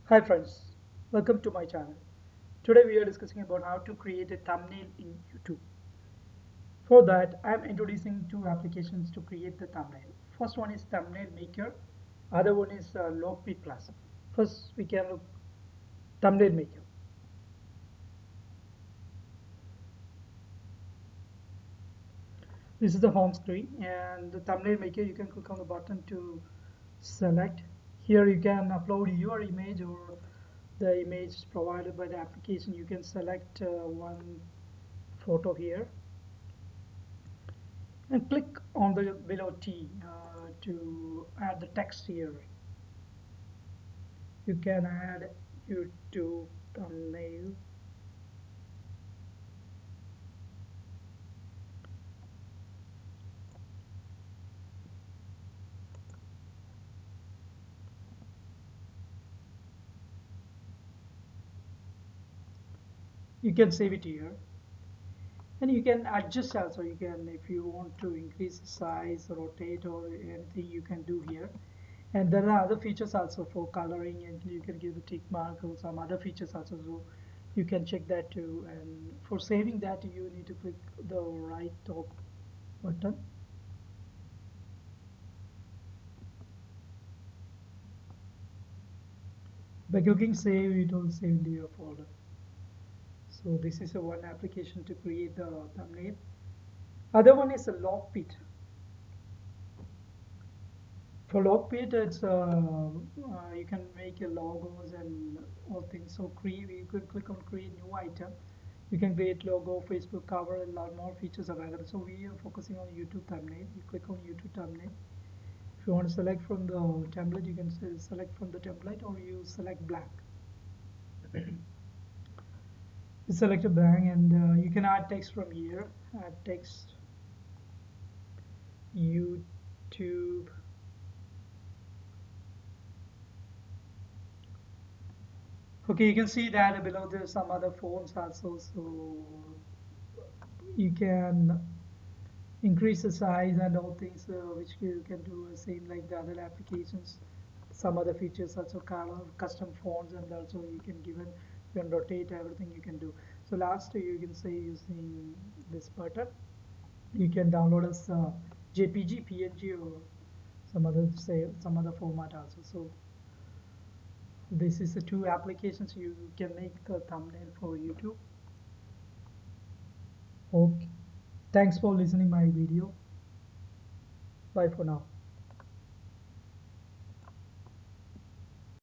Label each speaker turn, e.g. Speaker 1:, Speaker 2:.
Speaker 1: Hi friends, welcome to my channel. Today we are discussing about how to create a thumbnail in YouTube. For that, I am introducing two applications to create the thumbnail. First one is Thumbnail Maker, other one is Lockbit Plus. First we can look Thumbnail Maker. This is the home screen, and the Thumbnail Maker, you can click on the button to select. Here you can upload your image or the image provided by the application. You can select one photo here and click on the below T to add the text here. You can add YouTube thumbnail. You can save it here, and you can adjust also. You can, if you want to increase the size, rotate, or anything, you can do here. And there are other features also for coloring, and you can give the tick mark or some other features also, so you can check that too. And for saving that, you need to click the right top button. By clicking save, it will save into your folder. So this is a one application to create the thumbnail. Other one is a Lockbit. For Lockbit, it's you can make your logos and all things. So create, you can click on create new item. You can create logo, Facebook cover, and a lot more features available. So we are focusing on YouTube thumbnail. You click on YouTube thumbnail. If you want to select from the template, you can select from the template, or you select blank. You select a blank, and you can add text from here. Add text YouTube. Okay, you can see that below there's some other fonts also, so you can increase the size and all things, which you can do the same like the other applications. Some other features also, color, custom fonts, and also you can you can rotate everything you can do. So last you can say using this button, you can download as JPG, PNG, or some other format also. So this is the two applications you can make the thumbnail for YouTube. Okay. Thanks for listening my video. Bye for now.